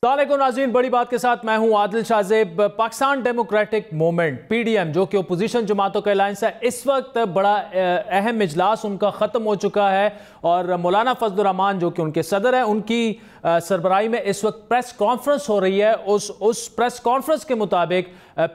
अस्सलामुअलैकुम नाज़रीन, बड़ी बात के साथ मैं हूं Adil Shahzeb. Pakistan democratic movement PDM जो कि अपोजिशन जमातों का अलायंस है, इस वक्त बड़ा अहम इजलास उनका ख़त्म हो चुका है और मौलाना फजलुर रहमान जो कि उनके सदर हैं, उनकी सरबराही में इस वक्त प्रेस कॉन्फ्रेंस हो रही है। उस प्रेस कॉन्फ्रेंस के मुताबिक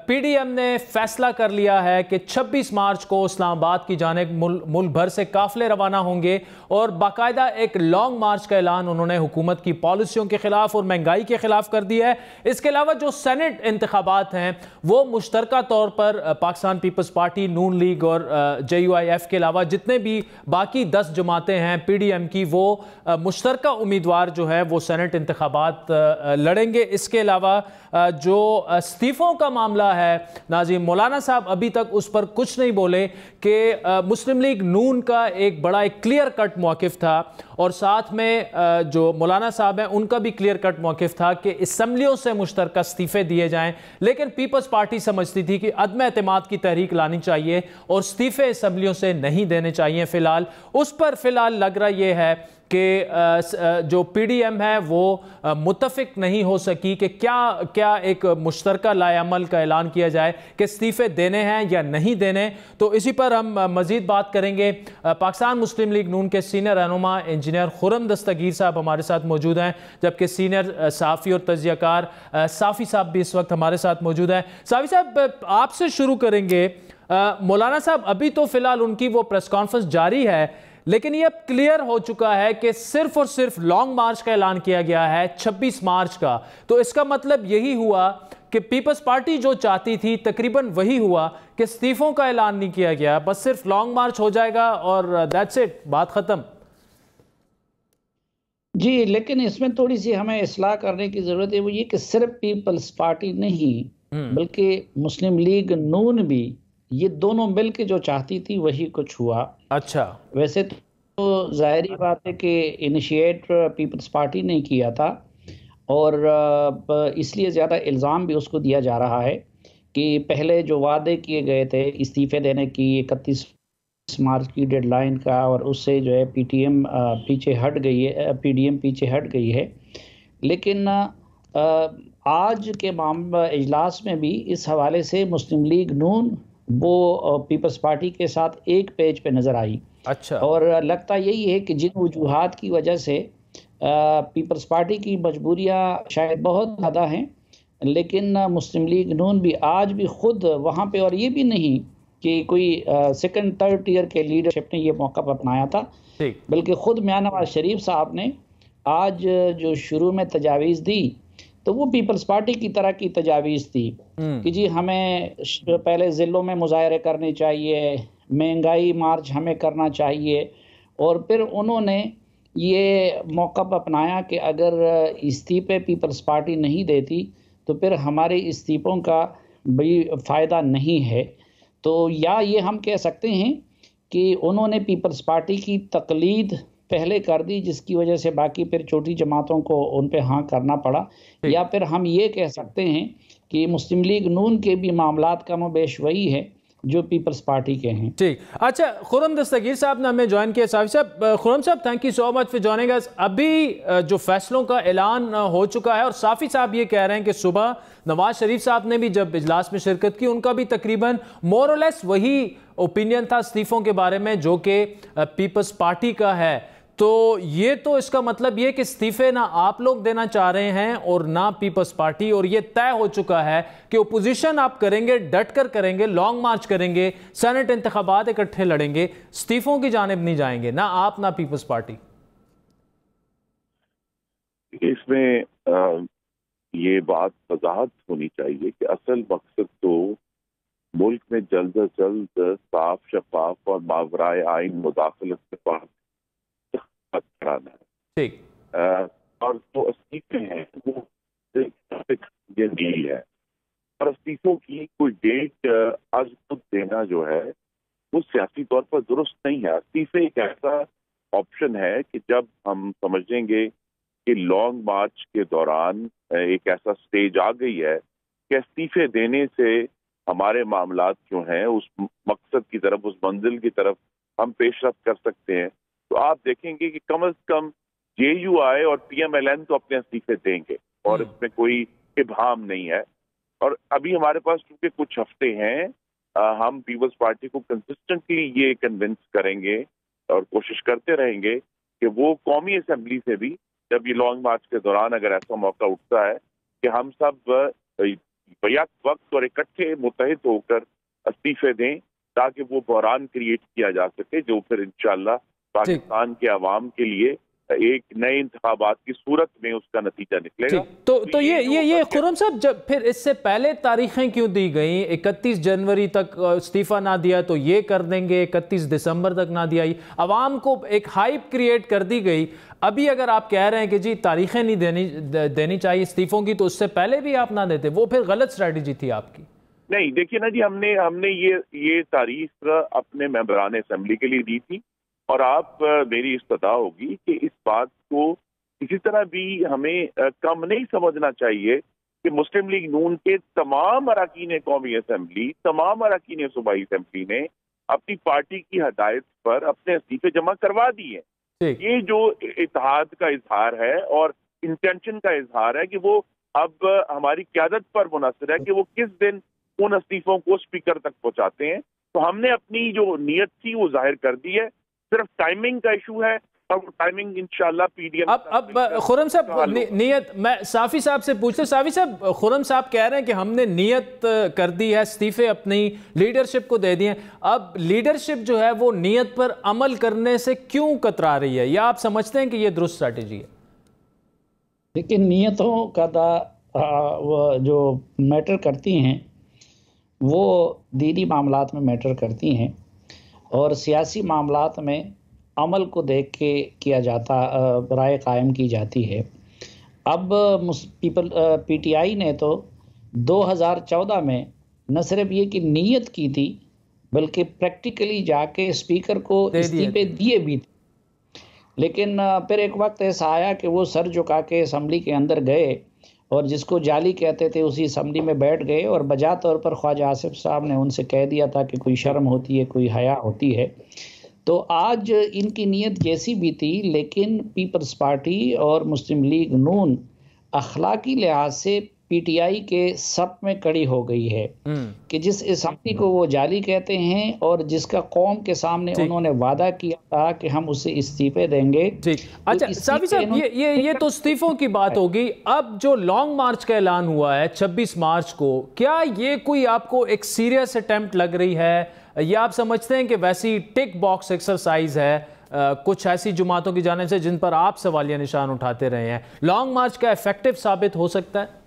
पीडीएम ने फैसला कर लिया है कि 26 मार्च को इस्लामाबाद की जानिब मुल्क भर से काफिले रवाना होंगे और बाकायदा एक लॉन्ग मार्च का ऐलान उन्होंने हुकूमत की पॉलिसियों के खिलाफ और महंगाई के खिलाफ कर दिया है। इसके अलावा जो सेनेट इंतखाबात हैं वो मुश्तरका तौर पर पाकिस्तान पीपल्स पार्टी, नून लीग और JUIF के अलावा जितने भी बाकी 10 जमातें हैं पीडीएम की, वो मुश्तरका उम्मीदवार जो है वो सेनेट इंतखाबात लड़ेंगे। इसके अलावा जो इस्तीफों का मामला है नाज़रीन, मौलाना साहब अभी तक उस पर कुछ नहीं बोले कि मुस्लिम लीग नून का एक बड़ा क्लियर कट मौक़िफ़ था और साथ में जो मौलाना साहब हैं उनका भी क्लियर कट मौक़िफ़ था कि असम्बलियों से मुश्तरका इस्तीफ़े दिए जाएं। लेकिन पीपल्स पार्टी समझती थी कि अदम एतमाद की तहरीक लानी चाहिए और इस्तीफ़े असम्बलियों से नहीं देने चाहिए। फ़िलहाल उस पर फ़िलहाल लग रहा ये है कि जो पीडीएम है वो मुत्तफिक नहीं हो सकी कि क्या एक मुश्तरका लाएअमल का ऐलान किया जाए कि इस्तीफ़े देने हैं या नहीं देने। तो इसी पर हम मज़ीद बात करेंगे। पाकिस्तान मुस्लिम लीग नून के सीनियर रहनुमा इंजीनियर खुर्रम दस्तगीर साहब हमारे साथ मौजूद हैं, जबकि सीनियर सहाफ़ी और तज्ज़ियाकार साफ़ी साहब भी इस वक्त हमारे साथ मौजूद हैं। साफ़ी साहब, आपसे शुरू करेंगे। मौलाना साहब, अभी तो फ़िलहाल उनकी वो प्रेस कॉन्फ्रेंस जारी है, लेकिन यह क्लियर हो चुका है कि सिर्फ और सिर्फ लॉन्ग मार्च का ऐलान किया गया है 26 मार्च का। तो इसका मतलब यही हुआ कि पीपल्स पार्टी जो चाहती थी तकरीबन वही हुआ कि इस्तीफों का ऐलान नहीं किया गया, बस सिर्फ लॉन्ग मार्च हो जाएगा और दैट्स इट, बात खत्म। जी, लेकिन इसमें थोड़ी सी हमें इस्लाह करने की ज़रूरत है। वो ये कि सिर्फ पीपल्स पार्टी नहीं बल्कि मुस्लिम लीग नून भी, ये दोनों मिल के जो चाहती थी वही कुछ हुआ। अच्छा, वैसे तो ज़ाहिरी बात है कि इनिशिएट पीपल्स पार्टी ने किया था और इसलिए ज़्यादा इल्ज़ाम भी उसको दिया जा रहा है कि पहले जो वादे किए गए थे इस्तीफ़े देने की 31 मार्च की डेडलाइन का, और उससे जो है पीडीएम पीछे हट गई है। लेकिन आज के इजलास में भी इस हवाले से मुस्लिम लीग नून वो पीपल्स पार्टी के साथ एक पेज पे नज़र आई। अच्छा। और लगता यही है कि जिन वजूहात की वजह से पीपल्स पार्टी की मजबूरियां शायद बहुत ज़्यादा हैं, लेकिन मुस्लिम लीग नून भी आज भी खुद वहाँ पे, और ये भी नहीं कि कोई सेकंड थर्ड टीयर के लीडरशिप ने ये मौका अपनाया था, बल्कि खुद मियां नवाज शरीफ साहब ने आज जो शुरू में तजावीज़ दी तो वो पीपल्स पार्टी की तरह की तजावीज़ थी कि जी हमें पहले ज़िलों में मुज़ाहरे करने चाहिए, महंगाई मार्च हमें करना चाहिए, और फिर उन्होंने ये मौका अपनाया कि अगर इस्तीफ़े पीपल्स पार्टी नहीं देती तो फिर हमारे इस्तीफ़ों का भी फ़ायदा नहीं है। तो या ये हम कह सकते हैं कि उन्होंने पीपल्स पार्टी की तकलीद पहले कर दी, जिसकी वजह से बाकी फिर छोटी जमातों को उन पे हाँ करना पड़ा। या फिर हम ये कह सकते हैं कि मुस्लिम लीग नून के भी मामलात का मुबेश वही है जो पीपल्स पार्टी के हैं। ठीक, अच्छा, खुर्रम दस्तगीर साहब ने हमें ज्वाइन किया। साहब खुर्रम साहब, thank you so much for joining अस। अभी जो फैसलों का ऐलान हो चुका है और साफ़ी साहब ये कह रहे हैं कि सुबह नवाज शरीफ साहब ने भी जब इजलास में शिरकत की उनका भी तकरीबन मोर और लेस वही ओपिनियन था इस्तीफ़ों के बारे में जो कि पीपल्स पार्टी का है। तो ये तो इसका मतलब ये कि इस्तीफे ना आप लोग देना चाह रहे हैं और ना पीपल्स पार्टी, और ये तय हो चुका है कि ओपोजिशन आप करेंगे, डट कर करेंगे, लॉन्ग मार्च करेंगे, सेनेट इंतखाबात इकट्ठे लड़ेंगे, इस्तीफों की जानिब नहीं जाएंगे, ना आप ना पीपल्स पार्टी। इसमें ये बात वजाहत होनी चाहिए कि असल मकसद तो मुल्क में जल्द अज जल्द साफ, शफाफ और मावराए आइन मुदाखलत के बाद कराना है। ठीक, और जो इस्तीफे हैं वो ये नहीं है, और इस्तीफों की कोई डेट आज खुद देना जो है वो सियासी तौर पर दुरुस्त नहीं है। इस्तीफे एक ऐसा ऑप्शन है कि जब हम समझेंगे कि लॉन्ग मार्च के दौरान एक ऐसा स्टेज आ गई है कि इस्तीफे देने से हमारे मामलात जो हैं उस मकसद की तरफ, उस मंजिल की तरफ हम पेशरफ्त कर सकते हैं, तो आप देखेंगे कि कम से कम JUI और PMLN तो अपने इस्तीफे देंगे। और इसमें कोई इबहम नहीं है। और अभी हमारे पास चूंकि कुछ हफ्ते हैं, हम पीपल्स पार्टी को कंसिस्टेंटली ये कन्विंस करेंगे और कोशिश करते रहेंगे कि वो कौमी असेंबली से भी जब ये लॉन्ग मार्च के दौरान अगर ऐसा मौका उठता है कि हम सब बैक वक्त और इकट्ठे मुत्तहिद होकर इस्तीफे दें, ताकि वो बहरान क्रिएट किया जा सके जो फिर इंशाअल्लाह पाकिस्तान के अवाम के लिए एक नए इंतखाबात की सूरत में उसका नतीजा निकलेगा। तो ये खुर्रम साहब, जब फिर इससे पहले तारीखें क्यों दी गई? 31 जनवरी तक इस्तीफा ना दिया तो ये कर देंगे, 31 दिसंबर तक ना दिया, आवाम को एक हाइप क्रिएट कर दी गई। अभी अगर आप कह रहे हैं कि जी तारीखें नहीं देनी चाहिए इस्तीफों की, तो उससे पहले भी आप ना देते, वो फिर गलत स्ट्रैटेजी थी आपकी। नहीं, देखिए ना जी, हमने ये तारीख अपने मेंबरान असेंबली के लिए दी थी, और आप मेरी इस्तदा होगी कि इस बात को किसी तरह भी हमें कम नहीं समझना चाहिए कि मुस्लिम लीग नून के तमाम अरकान कौमी असेंबली, तमाम अरकान सूबाई असेंबली ने अपनी पार्टी की हदायत पर अपने इस्तीफे जमा करवा दिए। ये जो इत्तेहाद का इजहार है और इंटेंशन का इजहार है कि वो अब हमारी क़यादत पर मुनहसर है कि वो किस दिन उन इस्तीफों को स्पीकर तक पहुंचाते हैं। तो हमने अपनी जो नीयत थी वो जाहिर कर दी है, सिर्फ टाइमिंग का इशू है, और वो टाइमिंग इंशाल्लाह पीडीएम। अब खुर्रम साहब, नीयत मैं साफी साहब से पूछते। साफी साहब, खुर्रम साहब कह रहे हैं कि हमने नीयत कर दी है, इस्तीफे अपनी लीडरशिप को दे दिए। अब लीडरशिप जो है वो नीयत पर अमल करने से क्यों कतरा रही है, या आप समझते हैं कि ये दुरुस्त स्ट्रैटेजी है? देखिए, नीयतों का जो मैटर करती हैं वो दीनी मामलात में मैटर करती हैं, और सियासी मामलात में अमल को देख के किया जाता, राय कायम की जाती है। अब पीटीआई ने तो 2014 में न सिर्फ ये कि नीयत की थी, बल्कि प्रैक्टिकली जाके स्पीकर को इस्तीफे दिए भी थे। लेकिन फिर एक वक्त ऐसा आया कि वो सर झुका के असम्बली के अंदर गए, और जिसको जाली कहते थे उसी असम्बली में बैठ गए, और बजा तौर पर ख्वाजा आसिफ साहब ने उनसे कह दिया था कि कोई शर्म होती है, कोई हया होती है। तो आज इनकी नीयत जैसी भी थी, लेकिन पीपल्स पार्टी और मुस्लिम लीग नून अखलाकी लिहाज से पीटीआई के सप में कड़ी हो गई है कि जिस असम्बली को वो जाली कहते हैं और जिसका कौम के सामने उन्होंने वादा किया था कि हम उसे इस्तीफे देंगे। अच्छा साफी साहब, ये तो इस्तीफों की बात होगी। अब जो लॉन्ग मार्च का ऐलान हुआ है 26 मार्च को, क्या ये कोई आपको एक सीरियस अटेम्प्ट लग रही है, या आप समझते हैं कि वैसी टिक बॉक्स एक्सरसाइज है कुछ ऐसी जमातों की जानिब से जिन पर आप सवालिया निशान उठाते रहे हैं? लॉन्ग मार्च का इफेक्टिव साबित हो सकता है?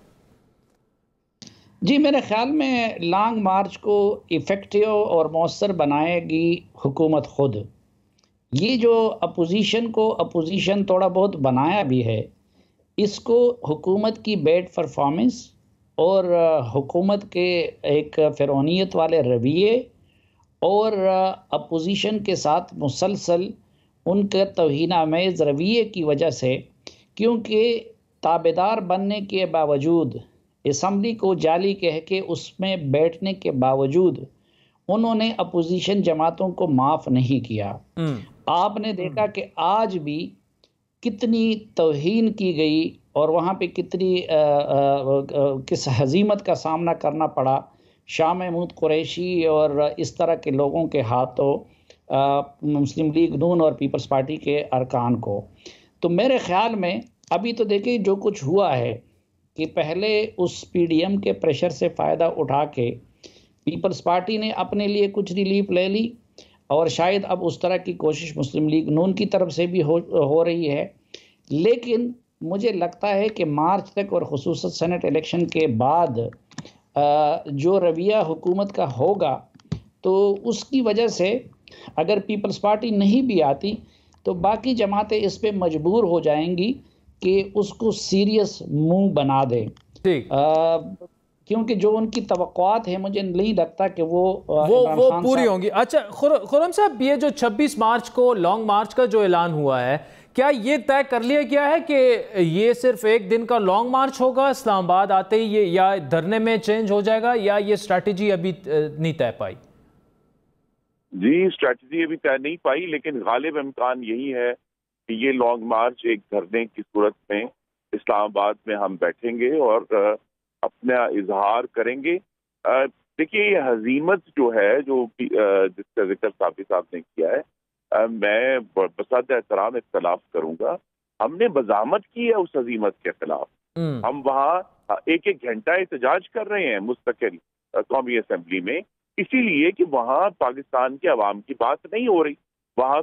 जी, मेरे ख्याल में लॉन्ग मार्च को इफ़ेक्टिव और मौसर बनाएगी हुकूमत खुद। ये जो अपोजिशन थोड़ा बहुत बनाया भी है, इसको हुकूमत की बैड परफॉर्मेंस और हुकूमत के एक फ़िरौनियत वाले रवैये और अपोजिशन के साथ मुसलसल उनके तौहीनामेज़ रवैये की वजह से, क्योंकि ताबेदार बनने के बावजूद, असम्बली को जाली कह के उसमें बैठने के बावजूद उन्होंने अपोजिशन जमातों को माफ़ नहीं किया। आपने देखा कि आज भी कितनी तौहीन की गई और वहाँ पे कितनी किस हज़ीमत का सामना करना पड़ा शाह महमूद कुरैशी और इस तरह के लोगों के हाथों मुस्लिम लीग नून और पीपल्स पार्टी के अरकान को। तो मेरे ख्याल में अभी तो देखिए जो कुछ हुआ है कि पहले उस पीडीएम के प्रेशर से फ़ायदा उठा के पीपल्स पार्टी ने अपने लिए कुछ रिलीफ ले ली, और शायद अब उस तरह की कोशिश मुस्लिम लीग नून की तरफ से भी हो रही है। लेकिन मुझे लगता है कि मार्च तक और ख़ुसूसन सेनेट इलेक्शन के बाद जो रवैया हुकूमत का होगा, तो उसकी वजह से अगर पीपल्स पार्टी नहीं भी आती तो बाकी जमातें इस पे मजबूर हो जाएंगी कि उसको सीरियस मूव बना दें, क्योंकि जो उनकी तवक्कुआत है मुझे नहीं लगता कि वो पूरी होंगी। अच्छा खुर्रम साहब, ये जो 26 मार्च को लॉन्ग मार्च का जो ऐलान हुआ है, क्या ये तय कर लिया गया है कि ये सिर्फ एक दिन का लॉन्ग मार्च होगा इस्लामाबाद आते ही, ये या धरने में चेंज हो जाएगा, या ये स्ट्रैटेजी अभी नहीं तय पाई? जी, स्ट्रैटेजी अभी तय नहीं पाई, लेकिन गालिब इम्कान यही है कि ये लॉन्ग मार्च एक धरने की सूरत में इस्लामाबाद में हम बैठेंगे और अपना इजहार करेंगे। देखिए, ये हजीमत जो है, जो जिसका जिक्र साफी साहब ने किया है, मैं बसात एहतराम इख्तलाफ करूंगा। हमने बजामत की है उस हजीमत के खिलाफ। हम वहाँ एक एक घंटा एहतजाज कर रहे हैं मुस्तकिल कौमी असम्बली में, इसीलिए कि वहाँ पाकिस्तान के अवाम की बात नहीं हो रही, वहाँ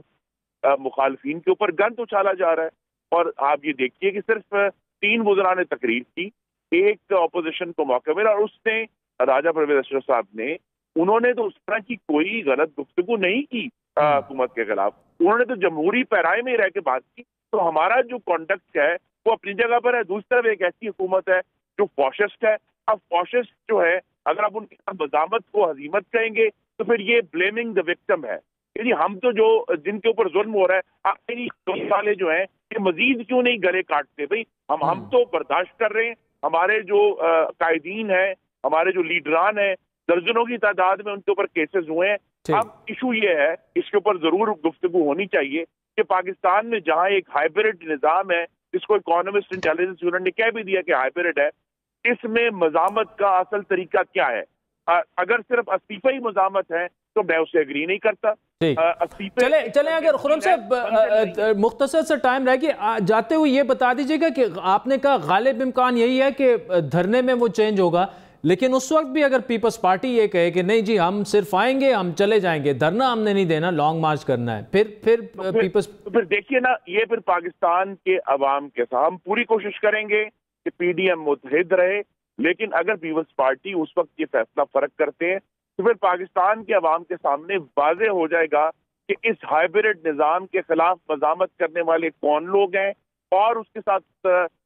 मुखालफिन के ऊपर गंद उछाला जा रहा है। और आप ये देखिए कि सिर्फ 3 वज़रा ने तकरीर की, एक अपोजिशन को मौका मिला और उसने राजा परवेज अशरफ साहब ने, उन्होंने तो उस तरह की कोई गलत गुफ्तगू नहीं की हुकूमत के खिलाफ, उन्होंने तो जमहूरी पैराए में रह के बात की। तो हमारा जो कॉन्डक्ट है वो अपनी जगह पर है। दूसरी तरफ एक ऐसी हुकूमत है जो फॉशिस्ट है। अब फॉशिस्ट जो है, अगर आप उनकी बजामत को हजीमत कहेंगे तो फिर ये ब्लेमिंग द विक्टिम है। यदि हम तो जो जिनके ऊपर जुल्म हो रहा है, आप वाले जो हैं ये मजीद क्यों नहीं गले काटते? भाई हम तो बर्दाश्त कर रहे हैं। हमारे जो कायदीन है, हमारे जो लीडरान है, दर्जनों की तादाद में उनके ऊपर केसेस हुए हैं। अब इशू ये है, इसके ऊपर जरूर गुफ्तगू होनी चाहिए कि पाकिस्तान में जहां एक हाइब्रिड निजाम है, जिसको इकोनॉमिस्ट इंटेलिजेंस यूनिट ने कह भी दिया कि हाइब्रिड है, इसमें मजामत का असल तरीका क्या है? अगर सिर्फ अस्तीफा ही मजामत है तो मैं उसे एग्री नहीं करता। चले अगर खुरम साहब मुख्तसर से टाइम रह गया, जाते हुए ये बता दीजिएगा कि आपने कहा गालिब इम्कान यही है कि धरने में वो चेंज होगा, लेकिन उस वक्त भी अगर पीपल्स पार्टी ये कहे कि नहीं जी हम सिर्फ आएंगे, हम चले जाएंगे, धरना हमने नहीं देना, लॉन्ग मार्च करना है, फिर देखिए ना, ये फिर पाकिस्तान के अवाम के साथ हम पूरी कोशिश करेंगे कि पीडीएम मुतहिद रहे, लेकिन अगर पीपल्स पार्टी उस वक्त ये फैसला फर्क करते हैं तो फिर पाकिस्तान के अवाम के सामने वाज़ेह हो जाएगा कि इस हाइब्रिड निज़ाम के खिलाफ मज़ामत करने वाले कौन लोग हैं और उसके साथ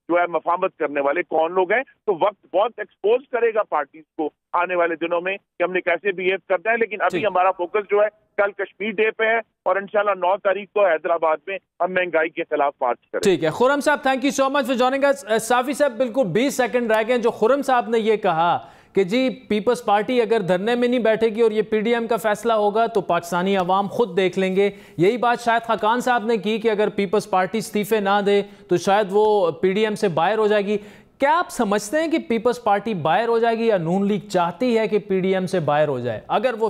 जो है मफामत करने वाले कौन लोग हैं। तो वक्त बहुत एक्सपोज करेगा पार्टीज को आने वाले दिनों में कि हमने कैसे बिहेव करना है। लेकिन अभी हमारा फोकस जो है कल कश्मीर डे पे है और इंशाल्लाह 9 तारीख को हैदराबाद में हम महंगाई के खिलाफ मार्च करें। ठीक है खुरम साहब, thank you so much for joining us. Safi साहब, बिल्कुल 20 सेकंड रह गए। जो खुरम साहब ने ये कहा कि जी पीपल्स पार्टी अगर धरने में नहीं बैठेगी और ये पीडीएम का फैसला होगा तो पाकिस्तानी अवाम खुद देख लेंगे, यही बात शायद खाकान साहब ने की कि अगर पीपल्स पार्टी इस्तीफे ना दे तो शायद वो पीडीएम से बाहर हो जाएगी। क्या आप समझते हैं कि पीपल्स पार्टी बाहर हो जाएगी या नून लीग चाहती है कि पीडीएम से बाहर हो जाए, अगर वो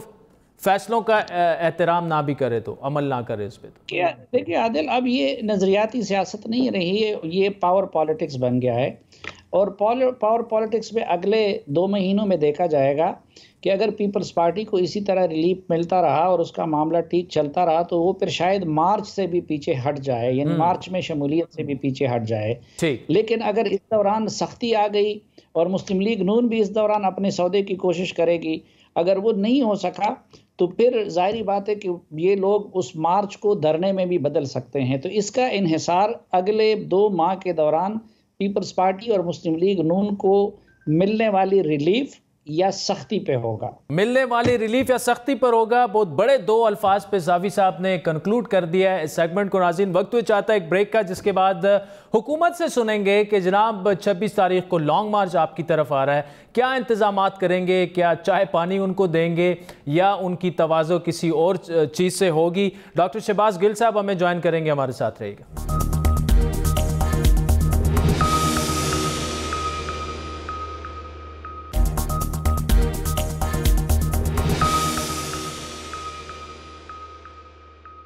फैसलों का एहतराम ना भी करे तो, अमल ना करे इस पे? तो देखिए आदिल, अब ये नजरियाती सियासत नहीं रही है, ये पावर पॉलिटिक्स बन गया है। और पावर पॉलिटिक्स में अगले 2 महीनों में देखा जाएगा कि अगर पीपल्स पार्टी को इसी तरह रिलीफ मिलता रहा और उसका मामला ठीक चलता रहा तो वो फिर शायद मार्च से भी पीछे हट जाए, यानी मार्च में शमूलियत से भी पीछे हट जाए। लेकिन अगर इस दौरान सख्ती आ गई और मुस्लिम लीग नून भी इस दौरान अपने सौदे की कोशिश करेगी, अगर वो नहीं हो सका तो फिर जाहिर बात है कि ये लोग उस मार्च को धरने में भी बदल सकते हैं। तो इसका इन्हिसार अगले 2 माह के दौरान पीपल्स पार्टी और मुस्लिम लीग नून को मिलने वाली रिलीफ या सख्ती पे होगा, मिलने वाली रिलीफ या सख्ती पर होगा। बहुत बड़े 2 अल्फाज पे साफी साहब ने कंक्लूड कर दिया है इस सेगमेंट को। नाज़रीन, वक्त हुआ चाहता है एक ब्रेक का, जिसके बाद हुकूमत से सुनेंगे कि जनाब 26 तारीख को लॉन्ग मार्च आपकी तरफ आ रहा है, क्या इंतजामात करेंगे, क्या चाय पानी उनको देंगे या उनकी तवाज़ो किसी और चीज़ से होगी? डॉक्टर शहबाज गिल साहब हमें ज्वाइन करेंगे, हमारे साथ रहेगा।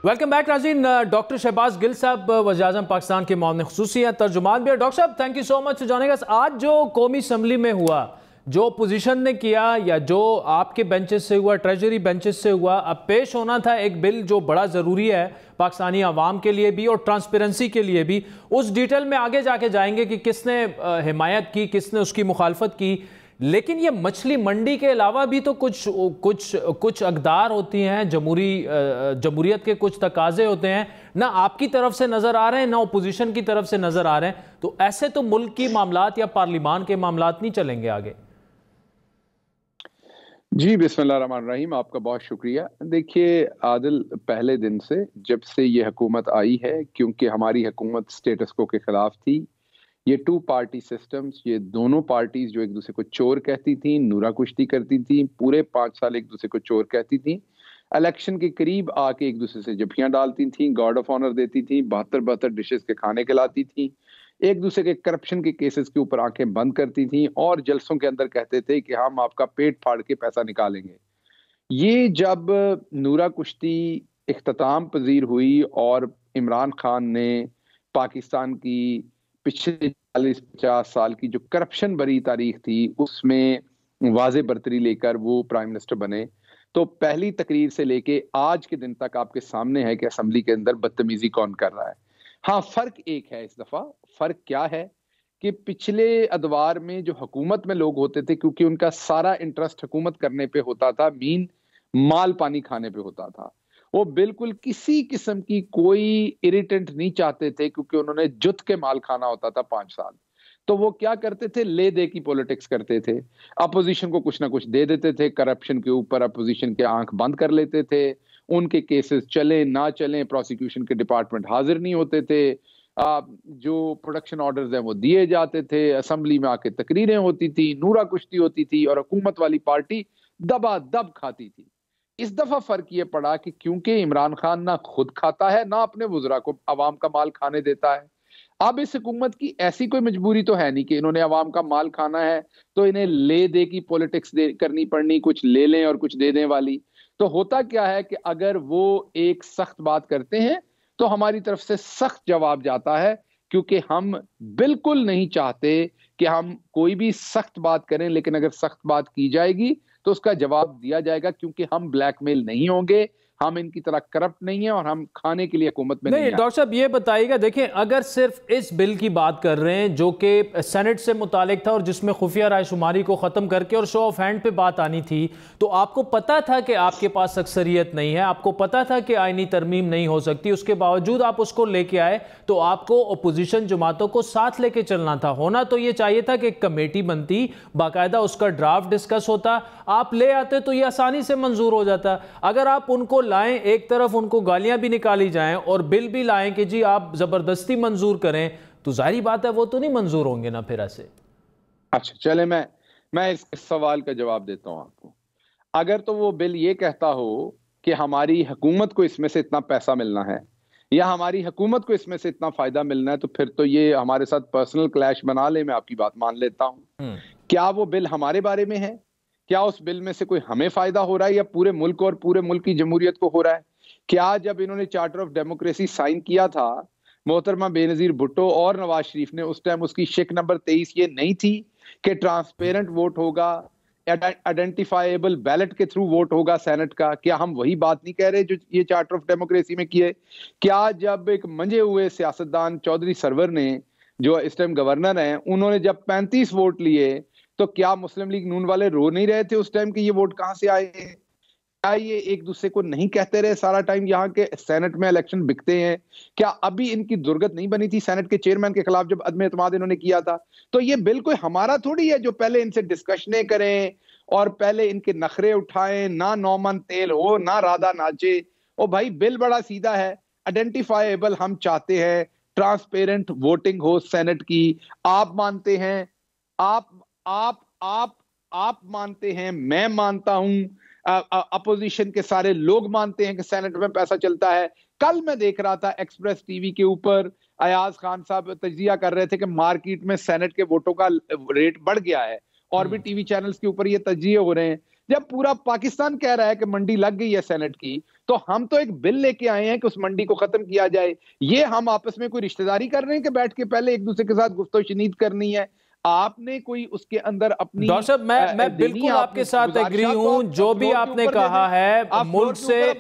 वेलकम बैक नाज़रीन। डॉक्टर शहबाज गिल साहब वज़ीर-ए-आज़म पाकिस्तान के मामले ख़ुसूसी हैं, तर्जुमान भी है। डॉक्टर साहब, thank you so much for joining अस। आज जो कौमी असम्बली में हुआ, जो अपोजिशन ने किया या जो आपके बेंचेस से हुआ, ट्रेजरी बेंचेस से हुआ, अब पेश होना था एक बिल जो बड़ा ज़रूरी है पाकिस्तानी अवाम के लिए भी और ट्रांसपेरेंसी के लिए भी। उस डिटेल में आगे जाके जाएंगे कि किसने हिमायत की, किसने उसकी मुखालफत की। लेकिन ये मछली मंडी के अलावा भी तो कुछ अक़दार होती हैं, जमहूरियत के कुछ तकाजे होते हैं, ना आपकी तरफ से नज़र आ रहे हैं ना अपोजिशन की तरफ से नज़र आ रहे हैं। तो ऐसे तो मुल्क की मामलात या पार्लिमान के मामलात नहीं चलेंगे आगे। जी बिस्मिल्लाहिर्रहमानिर्रहीम, आपका बहुत शुक्रिया। देखिए आदिल, पहले दिन से जब से ये हुकूमत आई है, क्योंकि हमारी हुकूमत स्टेटस को के खिलाफ थी, ये 2 पार्टी सिस्टम्स, ये दोनों पार्टीज जो एक दूसरे को चोर कहती थी, नूरा कुश्ती करती थी, पूरे 5 साल एक दूसरे को चोर कहती थी, इलेक्शन के करीब आके एक दूसरे से जफियां डालती थी, गार्ड ऑफ ऑनर देती थी, 72 डिशेस के खाने खिलाती थी, एक दूसरे के करप्शन के केसेस के ऊपर आंखें बंद करती थी और जलसों के अंदर कहते थे कि हम आपका पेट फाड़ के पैसा निकालेंगे। ये जब नूरा कुश्ती इख्तिताम पजीर हुई और इमरान खान ने पाकिस्तान की पिछले 40-50 साल की जो करप्शन भरी तारीख थी उसमें वाज़े बरतरी लेकर वो प्राइम मिनिस्टर बने, तो पहली तकरीर से लेके आज के दिन तक आपके सामने है कि असेंबली के अंदर बदतमीजी कौन कर रहा है। हाँ, फर्क एक है इस दफा। फर्क क्या है कि पिछले अदवार में जो हुकूमत में लोग होते थे, क्योंकि उनका सारा इंटरेस्ट हुकूमत करने पे होता था, मीन माल पानी खाने पे होता था, वो बिल्कुल किसी किस्म की कोई इरिटेंट नहीं चाहते थे, क्योंकि उन्होंने जुत के माल खाना होता था 5 साल। तो वो क्या करते थे, ले दे की पॉलिटिक्स करते थे, अपोजिशन को कुछ ना कुछ दे देते थे, करप्शन के ऊपर अपोजिशन के आंख बंद कर लेते थे, उनके केसेस चले ना चले, प्रोसिक्यूशन के डिपार्टमेंट हाजिर नहीं होते थे, जो प्रोडक्शन ऑर्डर्स हैं वो दिए जाते थे, असेंबली में आके तकरीरें होती थी, नूरा कुश्ती होती थी और हुकूमत वाली पार्टी दबा दब खाती थी। इस दफा फर्क ये पड़ा कि क्योंकि इमरान खान ना खुद खाता है ना अपने वुज़रा को अवाम का माल खाने देता है, अब इस हुकूमत की ऐसी कोई मजबूरी तो है नहीं कि इन्होंने अवाम का माल खाना है तो इन्हें ले दे की पॉलिटिक्स करनी पड़नी, कुछ ले लें और कुछ दे दें वाली। तो होता क्या है कि अगर वो एक सख्त बात करते हैं तो हमारी तरफ से सख्त जवाब जाता है, क्योंकि हम बिल्कुल नहीं चाहते कि हम कोई भी सख्त बात करें, लेकिन अगर सख्त बात की जाएगी तो उसका जवाब दिया जाएगा, क्योंकि हम ब्लैकमेल नहीं होंगे, हम इनकी तरह करप्ट नहीं है और हम खाने के लिए हुकूमत में नहीं। डॉक्टर साहब ये बताइएगा, देखें अगर सिर्फ इस बिल की बात कर रहे हैं जो कि सेनेट से मुतालिक था और जिसमें खुफिया रायशुमारी को ख़त्म करके और शो ऑफ हैंड पे बात आनी थी, तो आपको पता था कि आपके पास अक्सरियत नहीं है, आपको पता था कि आईनी तरमीम नहीं हो सकती, उसके बावजूद आप उसको लेके आए, तो आपको अपोजिशन जमातों को साथ लेके चलना था। होना तो ये चाहिए था कि एक कमेटी बनती, बाकायदा उसका ड्राफ्ट डिस्कस होता, आप ले आते तो ये आसानी से मंजूर हो जाता। अगर आप उनको लाएं, एक तरफ उनको गालियां भी निकाली जाएं और बिल भी लाएं कि जी आप जबरदस्ती मंजूर करें, तो जाहिर बात है वो तो नहीं मंजूर होंगे ना फिर ऐसे। अच्छा चले, मैं इस सवाल का जवाब देता हूं आपको। अगर तो वो बिल ये कहता हो कि हमारी हुकूमत को इसमें से इतना पैसा मिलना है या हमारी हुकूमत को इसमें से इतना फायदा मिलना है, तो फिर तो ये हमारे साथ पर्सनल क्लैश बना ले, मैं आपकी बात मान लेता हूं। क्या वो बिल हमारे बारे में है? क्या उस बिल में से कोई हमें फायदा हो रहा है या पूरे मुल्क और पूरे मुल्क की जमहूरियत को हो रहा है? क्या जब इन्होंने चार्टर ऑफ डेमोक्रेसी साइन किया था मोहतरमा बेनजीर भुट्टो और नवाज शरीफ ने, उस टाइम उसकी शिक नंबर 23 ये नहीं थी कि ट्रांसपेरेंट वोट होगा, आइडेंटिफाइबल बैलेट के थ्रू वोट होगा सेनेट का? क्या हम वही बात नहीं कह रहे जो ये चार्टर ऑफ डेमोक्रेसी में किए? क्या जब एक मंजे हुए सियासतदान चौधरी सरवर ने, जो इस टाइम गवर्नर हैं, उन्होंने जब 35 वोट लिए, तो क्या मुस्लिम लीग नून वाले रो नहीं रहे थे उस टाइम कि ये वोट कहां से आए हैं? क्या ये एक दूसरे को नहीं कहते रहे सारा टाइम यहाँ के सेनेट में इलेक्शन बिकते हैं? क्या अभी इनकी दुर्गत नहीं बनी थी सेनेट के चेयरमैन के खिलाफ जब अदम एतमाद इन्होंने किया था? तो ये बिल कोई हमारा थोड़ी है जो पहले इनसे डिस्कशनें करें और पहले इनके नखरे उठाएं, ना नौमन तेल हो ना राधा नाचे। ओ भाई, बिल बड़ा सीधा है, आइडेंटिफाइबल हम चाहते हैं, ट्रांसपेरेंट वोटिंग हो सेनेट की। आप मानते हैं, आप मानते हैं, मैं मानता हूं, अपोजिशन के सारे लोग मानते हैं कि सेनेट में पैसा चलता है। कल मैं देख रहा था एक्सप्रेस टीवी के ऊपर अयाज खान साहब तजिया कर रहे थे कि मार्केट में सेनेट के वोटों का रेट बढ़ गया है, और भी टीवी चैनल्स के ऊपर ये तजिए हो रहे हैं। जब पूरा पाकिस्तान कह रहा है कि मंडी लग गई है सेनेट की, तो हम तो एक बिल लेके आए हैं कि उस मंडी को खत्म किया जाए। ये हम आपस में कोई रिश्तेदारी कर रहे हैं कि बैठ के पहले एक दूसरे के साथ गुफ्तगू शनीद करनी है? आपने कोई उसके अंदर अपनी, डॉक्टर साहब मैं बिल्कुल आपके साथ एग्री हूं, जो भी आपने कहा है मुल्क से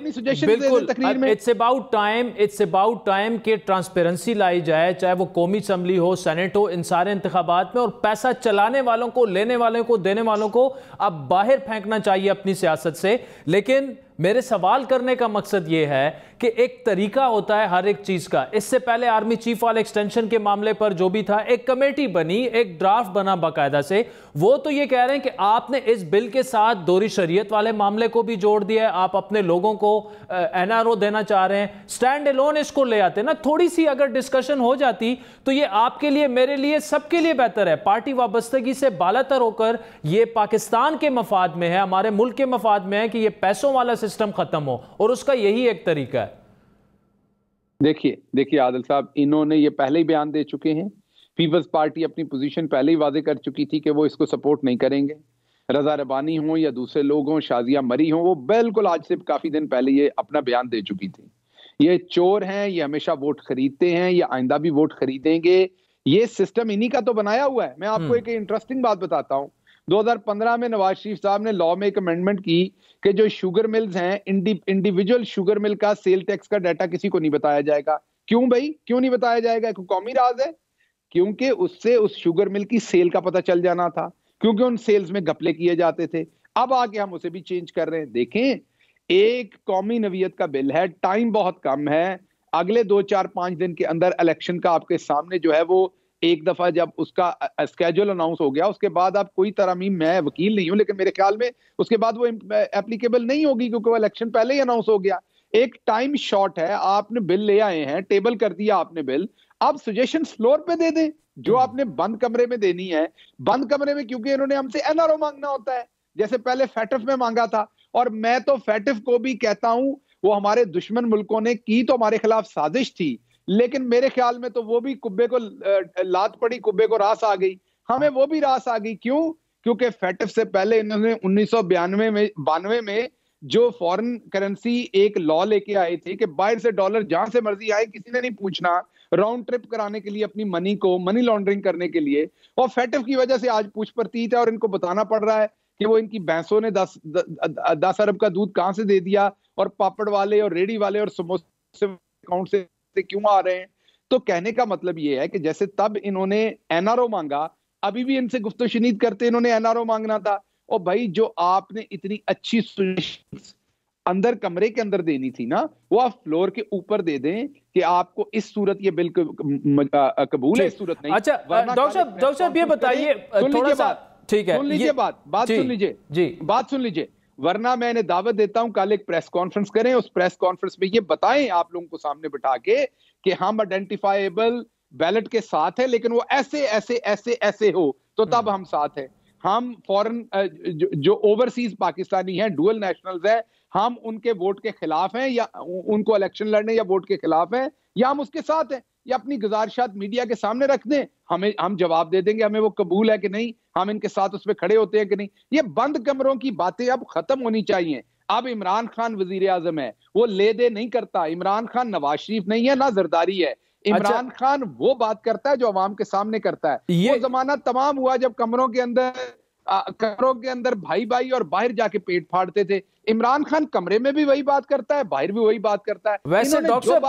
बिल्कुल। इट्स अबाउट टाइम कि ट्रांसपेरेंसी लाई जाए, चाहे वो कौमी असम्बली हो, सेनेट हो, इन सारे इंतखाबात में, और पैसा चलाने वालों को, लेने वालों को, देने वालों को अब बाहर फेंकना चाहिए अपनी सियासत से। लेकिन मेरे सवाल करने का मकसद यह है कि एक तरीका होता है हर एक चीज का। इससे पहले आर्मी चीफ वाले एक्सटेंशन के मामले पर जो भी था, एक कमेटी बनी, एक ड्राफ्ट बना बाकायदा से। वो तो ये कह रहे हैं कि आपने इस बिल के साथ दोहरी शरीयत वाले मामले को भी जोड़ दिया है, आप अपने लोगों को एनआरओ देना चाह रहे हैं। स्टैंड अलोन इसको ले आते ना, थोड़ी सी अगर डिस्कशन हो जाती तो ये आपके लिए, मेरे लिए, सबके लिए बेहतर है। पार्टी वाबस्तगी से बालातर होकर ये पाकिस्तान के मफाद में है, हमारे मुल्क के मफाद में है कि ये पैसों वाला सिस्टम खत्म हो, और उसका यही एक तरीका है। देखिए आदिल साहब, इन्होंने ये पहले ही बयान दे चुके हैं, पीपल्स पार्टी अपनी पोजीशन पहले ही वादे कर चुकी थी कि वो इसको सपोर्ट नहीं करेंगे। रजा रबानी हो या दूसरे लोग हों, शाजिया मरी हो, वो बिल्कुल आज से काफी दिन पहले ये अपना बयान दे चुकी थी। ये चोर हैं, ये हमेशा वोट खरीदते हैं, ये आइंदा भी वोट खरीदेंगे। ये सिस्टम इन्हीं का तो बनाया हुआ है। मैं आपको एक इंटरेस्टिंग बात बताता हूँ। 2015 में नवाज शरीफ साहब ने लॉ में एक अमेंडमेंट की कि जो शुगर मिल्स हैं, इंडिविजुअल शुगर मिल का सेल टैक्स का डाटा किसी को नहीं बताया जाएगा। क्यों भाई, क्यों नहीं बताया जाएगा? कौमी राज है। क्योंकि उससे उस शुगर मिल की सेल का पता चल जाना था, क्योंकि उन सेल्स में घपले किए जाते थे। अब आके हम उसे भी चेंज कर रहे हैं। देखें, एक कौमी नवीयत का बिल है, टाइम बहुत कम है। अगले 2-4-5 दिन के अंदर इलेक्शन का आपके सामने जो है वो एक दफा जब उसका स्केड्यूल अनाउंस हो गया, उसके बाद आप कोई तरमीम, मैं वकील नहीं हूं लेकिन मेरे ख्याल में उसके बाद वो एप्लीकेबल नहीं होगी, क्योंकि वो इलेक्शन पहले ही अनाउंस हो गया। एक टाइम शॉर्ट है, आपने बिल ले आए हैं, टेबल कर दिया आपने बिल, आप सजेशन फ्लोर पे दे दें जो आपने बंद कमरे में देनी है। बंद कमरे में क्योंकि इन्होंने हमसे एनआरओ मांगना होता है, जैसे पहले फैटिफ में मांगा था। और मैं तो फैटिफ को भी कहता हूं, वो हमारे दुश्मन मुल्कों ने की तो हमारे खिलाफ साजिश थथी, लेकिन मेरे ख्याल में तो वो भी कुब्बे को लात पड़ी, कुब्बे को रास आ गई, हमें वो भी रास आ गई। क्यों? क्योंकि फैटिफ से पहले इन्होंने 1992 में जो फॉरेन करेंसी एक लॉ लेके आए थे कि बाहर से डॉलर जहां से मर्जी आए, किसी ने नहीं पूछना, राउंड ट्रिप कराने के लिए अपनी मनी को, मनी लॉन्ड्रिंग करने के लिए। और फैटिफ की वजह से आज पूछ प्रतीत है और इनको बताना पड़ रहा है कि वो इनकी भैंसों ने 10 अरब का दूध कहां से दे दिया, और पापड़ वाले और रेडी वाले और समोसे अकाउंट से क्यों आ रहे हैं। तो कहने का मतलब ये है कि जैसे तब इन्होंने एनआरओ मांगा, अभी भी इनसे गुफ्तशनीद करते इन्होंने एनआरओ मांगना था। और भाई जो आपने इतनी अच्छी अंदर कमरे के अंदर देनी थी ना, वो आप फ्लोर के ऊपर दे दें कि आपको इस सूरत ये बिल कबूल है, इस सूरत नहीं। अच्छा डॉक्टर साहब ये बताइए थोड़ा सा, ठीक है, सुन लीजिए बात सुन लीजिए जी, बात सुन लीजिए, वरना मैं इन्हें दावत देता हूं कल एक प्रेस कॉन्फ्रेंस करें, उस प्रेस कॉन्फ्रेंस में ये बताएं आप लोगों को सामने बिठा के कि हम आइडेंटिफाइबल बैलेट के साथ है, लेकिन वो ऐसे ऐसे ऐसे ऐसे हो तो तब हम साथ हैं। हम फॉरेन जो ओवरसीज पाकिस्तानी हैं, डुअल नेशनल्स हैं, हम उनके वोट के खिलाफ हैं या उनको इलेक्शन लड़ने या वोट के खिलाफ हैं, या हम उसके साथ हैं, या अपनी गुजारिशात मीडिया के सामने रख दें, हम जवाब दे देंगे हमें वो कबूल है कि नहीं, हम इनके साथ उसमें खड़े होते हैं कि नहीं। ये बंद कमरों की बातें अब खत्म होनी चाहिए। अब इमरान खान वजीर आजम है, वो ले दे नहीं करता। इमरान खान नवाज शरीफ नहीं है, ना जरदारी है। इमरान खान वो बात करता है जो अवाम के सामने करता है। वो जमाना तमाम हुआ जब कमरों के अंदर भाई भाई और बाहर जाके पेट फाड़ते थे। इमरान खान कमरे में भी वही बात करता है, बाहर भी वही बात करता है। वैसे डॉक्टर साहब,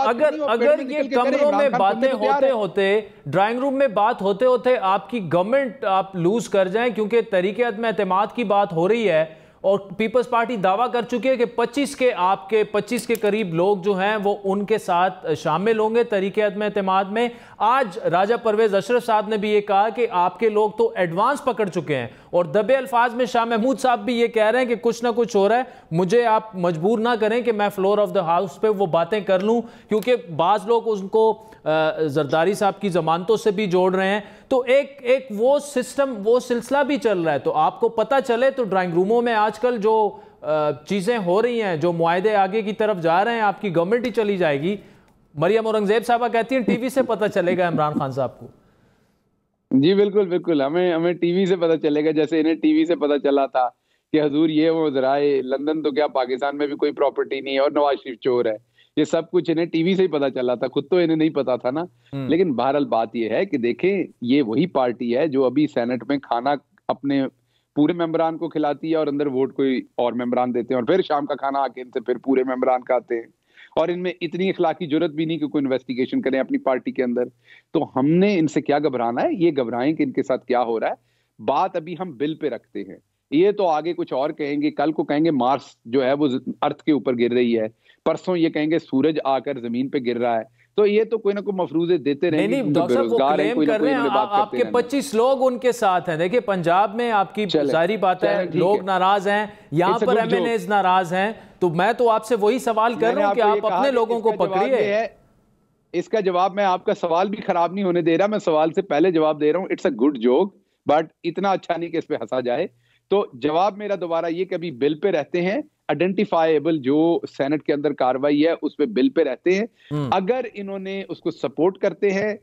अगर ये कमरों में बातें होते होते, ड्राइंग रूम में बात होते होते आपकी गवर्नमेंट आप लूज कर जाएं, क्योंकि तरीके अदम एतमाद की बात हो रही है और पीपल्स पार्टी दावा कर चुकी है कि 25 के करीब लोग जो हैं वो उनके साथ शामिल होंगे तरीके अदम एतमाद में। आज राजा परवेज अशरफ साहब ने भी ये कहा कि आपके लोग तो एडवांस पकड़ चुके हैं, और दबे अल्फाज में शाह महमूद साहब भी ये कह रहे हैं कि कुछ ना कुछ हो रहा है, मुझे आप मजबूर ना करें कि मैं फ्लोर ऑफ द हाउस पे वो बातें कर लूं, क्योंकि बाज लोग उनको जरदारी साहब की जमानतों से भी जोड़ रहे हैं। तो एक वो सिस्टम, वो सिलसिला भी चल रहा है। तो आपको पता चले तो ड्राइंग रूमों में आजकल जो चीजें हो रही हैं, जो मुआहदे आगे की तरफ जा रहे हैं, आपकी गवर्नमेंट ही चली जाएगी। मरियम औरंगजेब साहबा कहती हैं टीवी से पता चलेगा इमरान खान साहब को। जी बिल्कुल बिल्कुल, हमें टीवी से पता चलेगा, जैसे इन्हें टीवी से पता चला था कि हजूर ये वो जराए लंदन तो क्या पाकिस्तान में भी कोई प्रॉपर्टी नहीं है और नवाज शरीफ चोर है। ये सब कुछ इन्हें टीवी से ही पता चला था, खुद तो इन्हें नहीं पता था ना। लेकिन बहरहाल बात ये है कि देखें, ये वही पार्टी है जो अभी सेनेट में खाना अपने पूरे मेंबरान को खिलाती है और अंदर वोट कोई और मेंबरान देते हैं, और फिर शाम का खाना आके इनसे फिर पूरे मेंबरान खाते हैं। और इनमें इतनी इखलाकी जुर्रत भी नहीं कि कोई इन्वेस्टिगेशन करें अपनी पार्टी के अंदर। तो हमने इनसे क्या घबराना है, ये घबराएं कि इनके साथ क्या हो रहा है। बात अभी हम बिल पे रखते हैं, ये तो आगे कुछ और कहेंगे, कल को कहेंगे मार्स जो है वो अर्थ के ऊपर गिर रही है, परसों ये कहेंगे सूरज आकर जमीन पे गिर रहा है। तो ये तो कोई ना कोई मफरूजे देते रहेंगे। नहीं, डॉक्टर साहब वो क्लेम कर रहे हैं आपके 25 लोग उनके साथ हैं। देखिए पंजाब में आपकी जारी बात है, लोग नाराज हैं, यहाँ पर एमएनएज नाराज हैं। तो मैं तो आपसे वही सवाल कर रहा हूँ कि आप अपने लोगों को पकड़िए। इसका जवाब, मैं आपका सवाल भी खराब नहीं होने दे रहा, मैं सवाल से पहले जवाब दे रहा हूँ। It's a good joke, but इतना अच्छा नहीं कि इस पे हंसा जाए। तो जवाब मेरा दोबारा ये कि अभी बिल पे रहते हैं, आइडेंटिफाइबल जो सेनेट के अंदर कार्रवाई है उस पे बिल पे रहते हैं। अगर इन्होंने उसको सपोर्ट करते हैं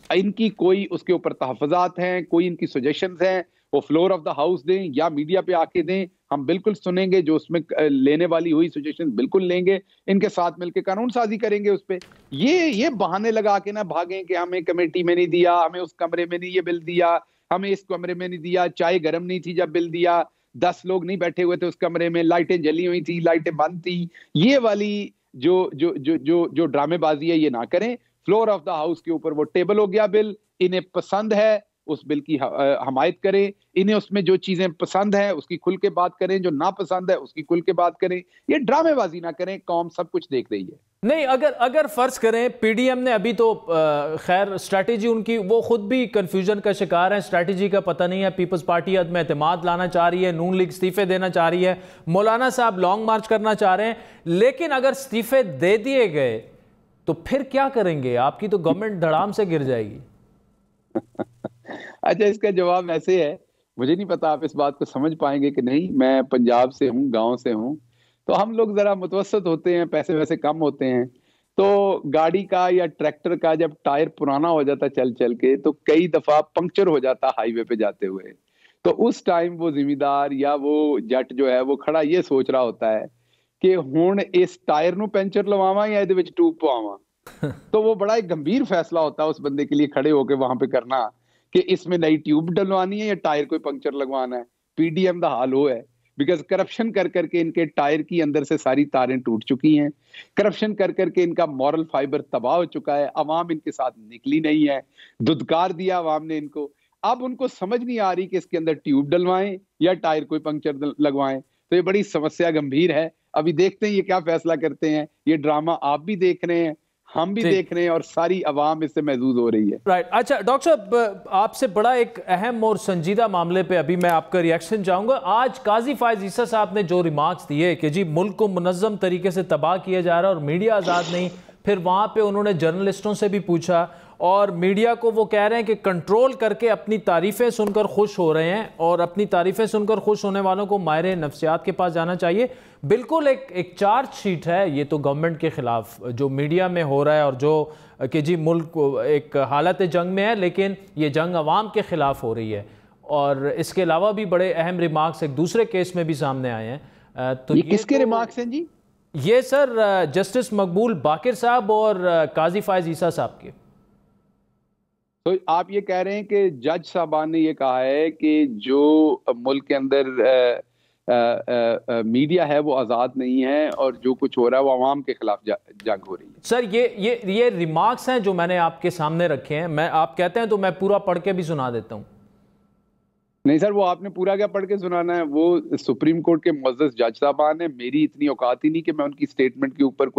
इनकी कोई उसके ऊपर तहफ़्फ़ुज़ात हैं, कोई इनकी सजेशंस हैं, वो फ्लोर ऑफ द हाउस दें या मीडिया पे आके दें, हम बिल्कुल सुनेंगे। जो उसमें लेने वाली हुई सजेशन बिल्कुल लेंगे, इनके साथ मिलकर कानून साजी करेंगे उस पे। ये बहाने लगा के ना भागें कि हमें कमेटी में नहीं दिया, हमें उस कमरे में नहीं ये बिल दिया, हमें इस कमरे में नहीं दिया, चाय गर्म नहीं थी जब बिल दिया, 10 लोग नहीं बैठे हुए थे उस कमरे में, लाइटें जली हुई थी, लाइटें बंद थी। ये वाली जो ड्रामेबाजी है ये ना करें। फ्लोर ऑफ द हाउस के ऊपर वो टेबल हो गया बिल, इन्हें पसंद है उस बिल की हमायत करें, इन्हें उसमें जो चीजें पसंद है उसकी खुल के बात करें, जो ना पसंद है उसकी खुल के बात करें। ये ड्रामेबाजी ना करें, कौम सब कुछ देख रही है। नहीं, अगर फर्ज करें पीडीएम ने अभी तो खैर स्ट्रैटेजी उनकी, वो खुद भी कंफ्यूजन का शिकार है, स्ट्रैटेजी का पता नहीं है। पीपल्स पार्टी अदम एतमाद लाना चाह रही है, नून लीग इस्तीफे देना चाह रही है, मौलाना साहब लॉन्ग मार्च करना चाह रहे हैं। लेकिन अगर इस्तीफे दे दिए गए तो फिर क्या करेंगे? आपकी तो गवर्नमेंट धड़ाम से गिर जाएगी। अच्छा, इसका जवाब ऐसे है, मुझे नहीं पता आप इस बात को समझ पाएंगे कि नहीं। मैं पंजाब से हूँ, गांव से हूँ, तो हम लोग जरा मुतवसत होते हैं, पैसे वैसे कम होते हैं। तो गाड़ी का या ट्रैक्टर का जब टायर पुराना हो जाता चल चल के, तो कई दफा पंक्चर हो जाता हाईवे पे जाते हुए। तो उस टाइम वो जिम्मेदार या वो जट जो है वो खड़ा ये सोच रहा होता है कि हुण इस टायर नू पेंचर लवावां या इहदे विच ट्यूब पवावां। तो वो बड़ा एक गंभीर फैसला होता है उस बंदे के लिए खड़े होके वहां पे करना कि इसमें नई ट्यूब डलवानी है या टायर कोई पंक्चर लगवाना है। पीडीएम का हाल वो है, बिकॉज करप्शन कर करके इनके टायर की अंदर से सारी तारें टूट चुकी हैं, करप्शन कर करके इनका मॉरल फाइबर तबाह हो चुका है, अवाम इनके साथ निकली नहीं है, धुतकार दिया अवाम ने इनको। अब उनको समझ नहीं आ रही कि इसके अंदर ट्यूब डलवाएं या टायर कोई पंक्चर लगवाएं। तो ये बड़ी समस्या गंभीर है। अभी देखते हैं ये क्या फैसला करते हैं। ये ड्रामा आप भी देख रहे हैं, हम भी देख रहे हैं, और सारी अवाम इससे महजूज हो रही है। राइट। अच्छा डॉक्टर साहब, आपसे बड़ा एक अहम और संजीदा मामले पे अभी मैं आपका रिएक्शन चाहूंगा। आज काजी फायज ईसा साहब ने जो रिमार्क्स दिए कि जी मुल्क को मुनज़्ज़म तरीके से तबाह किया जा रहा है और मीडिया आज़ाद नहीं, फिर वहाँ पे उन्होंने जर्नलिस्टों से भी पूछा और मीडिया को वो कह रहे हैं कि कंट्रोल करके अपनी तारीफ़ें सुनकर खुश हो रहे हैं और अपनी तारीफ़ें सुनकर खुश होने वालों को माहिर नफ्सियात के पास जाना चाहिए। बिल्कुल एक चार्ज शीट है ये तो गवर्नमेंट के ख़िलाफ़ जो मीडिया में हो रहा है, और जो कि जी मुल्क एक हालत जंग में है, लेकिन ये जंग अवाम के ख़िलाफ़ हो रही है। और इसके अलावा भी बड़े अहम रिमार्क्स एक दूसरे केस में भी सामने आए हैं। तो ये किसके रिमार्क्स हैं जी? ये सर जस्टिस मकबूल बाकिर साहब और काजी फायज ईसा साहब के। तो आप ये कह रहे हैं कि जज साहबान ने ये कहा है कि जो मुल्क के अंदर मीडिया है वो आज़ाद नहीं है और जो कुछ हो रहा है वो अवाम के खिलाफ जंग हो रही है। सर ये रिमार्क्स हैं जो मैंने आपके सामने रखे हैं। मैं आप कहते हैं तो मैं पूरा पढ़ के भी सुना देता हूँ। नहीं सर, वो आपने पूरा क्या पढ़ के सुनाना है? वो सुप्रीम कोर्ट के मुअज़्ज़ज़ जज साहबान है, मेरी इतनी औकात ही नहीं कि मैं उनकी स्टेटमेंट के ऊपर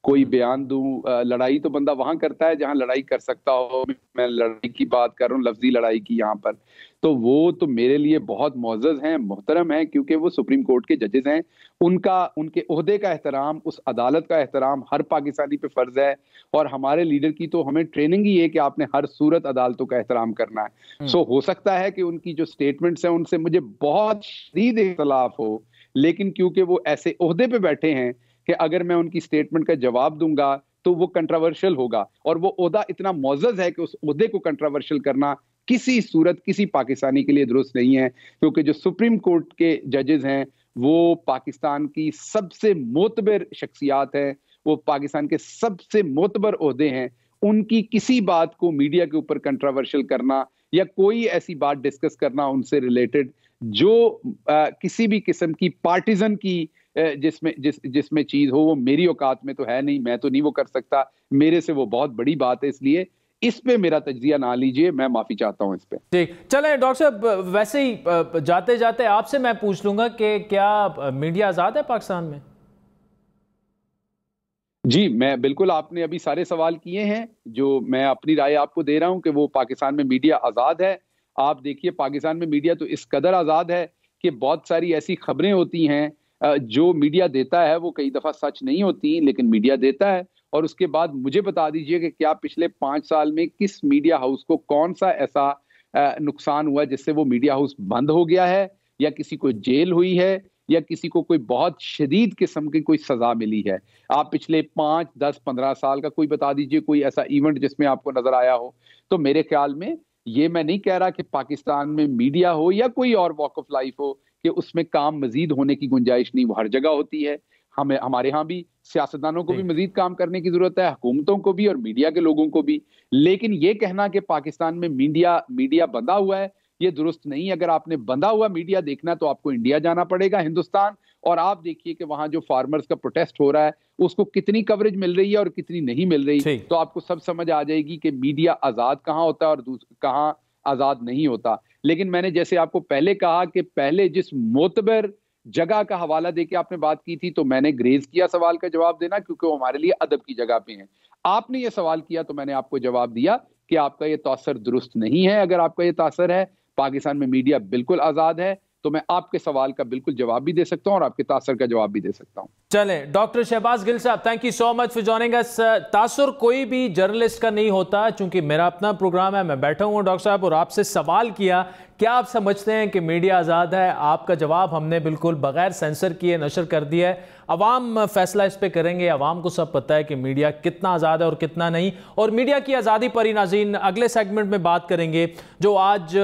कोई बयान दूं। लड़ाई तो बंदा वहां करता है जहां लड़ाई कर सकता हो। मैं लड़ाई की बात कर रहा हूँ, लफ्जी लड़ाई की यहाँ पर। तो वो तो मेरे लिए बहुत मुअज़्ज़ज़ हैं, मोहतरम हैं, क्योंकि वो सुप्रीम कोर्ट के जजेस हैं। उनके ओहदे का एहतराम, उस अदालत का एहतराम हर पाकिस्तानी पे फर्ज है। और हमारे लीडर की तो हमें ट्रेनिंग ही है कि आपने हर सूरत अदालतों का एहतराम करना है। सो हो सकता है कि उनकी जो स्टेटमेंट्स हैं उनसे मुझे बहुत शदीद इख्तलाफ हो, लेकिन क्योंकि वो ऐसे ओहदे पे बैठे हैं कि अगर मैं उनकी स्टेटमेंट का जवाब दूंगा तो वो कंट्रोवर्शियल होगा, और वो ओहदा इतना मुअज़्ज़ज़ है कि उस ओहदे को कंट्रोवर्शियल करना किसी सूरत किसी पाकिस्तानी के लिए दुरुस्त नहीं है। क्योंकि जो सुप्रीम कोर्ट के जजेस हैं वो पाकिस्तान की सबसे मोतबर शख्सियात हैं, वो पाकिस्तान के सबसे मोतबर ओहदे हैं। उनकी किसी बात को मीडिया के ऊपर कंट्रोवर्शियल करना या कोई ऐसी बात डिस्कस करना उनसे रिलेटेड जो किसी भी किस्म की पार्टिजन की जिसमें चीज हो, वो मेरी औकात में तो है नहीं, मैं तो नहीं वो कर सकता। मेरे से वो बहुत बड़ी बात है, इसलिए इस पे मेरा तज्जिया ना लीजिए, मैं माफी चाहता हूं इस पे। ठीक, चलें डॉक्टर साहब, वैसे ही जाते जाते आपसे मैं पूछ लूंगा कि क्या मीडिया आजाद है पाकिस्तान में? जी मैं बिल्कुल, आपने अभी सारे सवाल किए हैं, जो मैं अपनी राय आपको दे रहा हूं कि वो पाकिस्तान में मीडिया आजाद है। आप देखिए पाकिस्तान में मीडिया तो इस कदर आजाद है कि बहुत सारी ऐसी खबरें होती हैं जो मीडिया देता है वो कई दफा सच नहीं होती, लेकिन मीडिया देता है। और उसके बाद मुझे बता दीजिए कि क्या पिछले 5 साल में किस मीडिया हाउस को कौन सा ऐसा नुकसान हुआ जिससे वो मीडिया हाउस बंद हो गया है, या किसी को जेल हुई है, या किसी को कोई बहुत शदीद किस्म की कोई सजा मिली है। आप पिछले 5, 10, 15 साल का कोई बता दीजिए कोई ऐसा इवेंट जिसमें आपको नजर आया हो। तो मेरे ख्याल में ये मैं नहीं कह रहा कि पाकिस्तान में मीडिया हो या कोई और वॉक ऑफ लाइफ हो कि उसमें काम मजीद होने की गुंजाइश नहीं, वो हर जगह होती है। हमारे यहाँ भी सियासतदानों को भी मजीद काम करने की जरूरत है, हुकूमतों को भी और मीडिया के लोगों को भी। लेकिन ये कहना कि पाकिस्तान में मीडिया बंधा हुआ है, ये दुरुस्त नहीं। अगर आपने बंधा हुआ मीडिया देखना तो आपको इंडिया जाना पड़ेगा, हिंदुस्तान, और आप देखिए कि वहां जो फार्मर्स का प्रोटेस्ट हो रहा है उसको कितनी कवरेज मिल रही है और कितनी नहीं मिल रही। तो आपको सब समझ आ जाएगी कि मीडिया आजाद कहाँ होता है और कहाँ आजाद नहीं होता। लेकिन मैंने जैसे आपको पहले कहा कि पहले जिस मोतबर जगह का हवाला देके आपने बात की थी, तो मैंने ग्रेज किया सवाल का जवाब देना, क्योंकि वो हमारे लिए अदब की जगह पे हैं। आपने ये सवाल किया तो मैंने आपको जवाब दिया कि आपका ये तासर दुरुस्त नहीं है। अगर आपका ये तासर है पाकिस्तान में मीडिया बिल्कुल आजाद है, तो मैं आपके सवाल का बिल्कुल जवाब भी दे सकता हूं और आपके तासर का जवाब भी दे सकता हूं। चले डॉक्टर शहबाज गिल साहब, thank you so much for joining us. तासुर कोई भी जर्नलिस्ट का नहीं होता, चूंकि मेरा अपना प्रोग्राम है, मैं बैठा हूं डॉक्टर साहब और आपसे सवाल किया क्या आप समझते हैं कि मीडिया आज़ाद है? आपका जवाब हमने बिल्कुल बगैर सेंसर किए नशर कर दिया है। अवाम फैसला इस पे करेंगे, अवाम को सब पता है कि मीडिया कितना आज़ाद है और कितना नहीं। और मीडिया की आज़ादी पर ही नाज़रीन अगले सेगमेंट में बात करेंगे, जो आज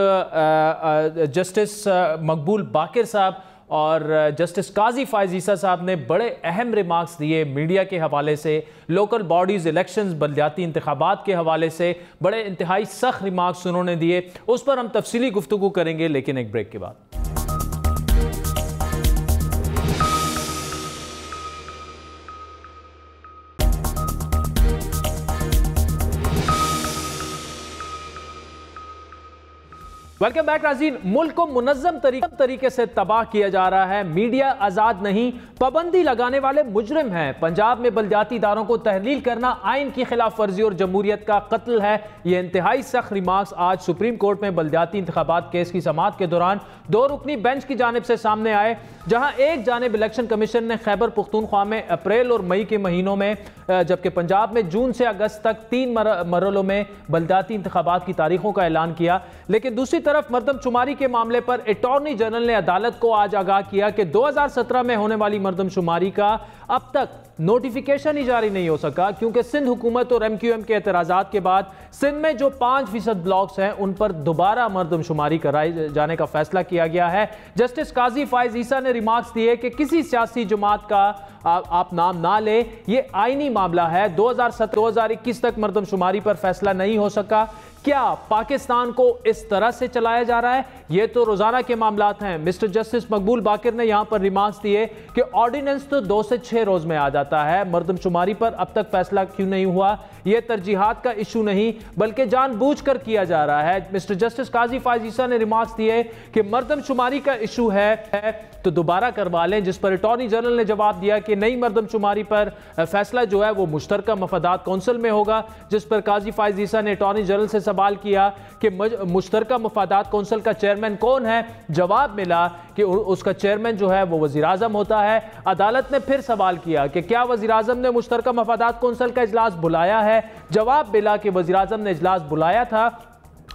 जस्टिस मकबूल बाकिर साहब और जस्टिस काजी फायज ईसा साहब ने बड़े अहम रिमार्क्स दिए मीडिया के हवाले से, लोकल बॉडीज़ इलेक्शंस बलदियाती इंतखाबात के हवाले से बड़े इंतहाई सख्त रिमार्क्स उन्होंने दिए। उस पर हम तफसीली गुफ्तगू करेंगे, लेकिन एक ब्रेक के बाद। वेलकम बैक नाज़रीन। मुल्क को मुनज़्ज़म तरीके से तबाह किया जा रहा है। मीडिया आज़ाद नहीं, पाबंदी लगाने वाले मुजरिम हैं। पंजाब में बलदियाती इदारों को तहलील करना आइन की खिलाफ वर्जी और जमहूरियत का कत्ल है। ये इंतहाई सख्त रिमार्क्स आज सुप्रीम कोर्ट में बलदियाती इंतखाबात केस की समाअत के दौरान 2 रुकनी बेंच की जानिब से सामने आए, जहां एक जानिब इलेक्शन कमीशन ने खैबर पुख्तूनख्वा में अप्रैल और मई के महीनों में, जबकि पंजाब में जून से अगस्त तक 3 मरहलों में बलदियाती इंतखाबात की तारीखों का ऐलान किया। लेकिन दूसरी तरफ मरदमशुमारी के मामले पर अटॉर्नी जनरल ने अदालत को आज आगाह किया कि 2017 में होने वाली मरदमशुमारी का अब तक नोटिफिकेशन ही जारी नहीं हो सका, क्योंकि सिंध हुकूमत और MQM के एतराज़ात के बाद सिंध में जो 5% ब्लॉक्स हैं उन पर दोबारा मरदमशुमारी कराए जाने का फैसला किया गया है। जस्टिस काजी फायज ईसा ने रिमार्क्स दिए कि किसी सियासी जमात का आप नाम ना ले, ये आईनी मामला है। 2017-2021 तक मरदमशुमारी पर फैसला नहीं हो सका। क्या पाकिस्तान को इस तरह से चलाया जा रहा है? ये तो रोजाना के मामलात हैं। मिस्टर जस्टिस मकबूल बाकिर ने यहां पर रिमार्क्स दिए कि ऑर्डिनेंस तो 2 से 6 रोज में आ जाता है, मरदमशुमारी पर अब तक फैसला क्यों नहीं हुआ? यह तरजीहात का इशू नहीं बल्कि जानबूझकर किया जा रहा है। मिस्टर जस्टिस काजी फायज ईसा ने रिमार्क्स दिए कि मरदमशुमारी का इशू है तो दोबारा करवा लें, जिस पर अटॉर्नी जनरल ने जवाब दिया कि नई मरदमशुमारी पर फैसला जो है वो मुश्तरका मफादात कौंसिल में होगा। जिस पर काजी फायज ईसा ने अटॉर्नी जनरल से सवाल किया कि मुश्तरका मफादात कौंसिल का चेयरमैन कौन है? जवाब मिला कि उसका चेयरमैन जो है वो वज़ीर आज़म होता है। अदालत ने फिर सवाल किया कि क्या वज़ीर आज़म ने मुश्तरका मफादात कौंसिल का इजलास बुलाया है? जवाब मिला कि वज़ीर आज़म ने इजलास बुलाया था,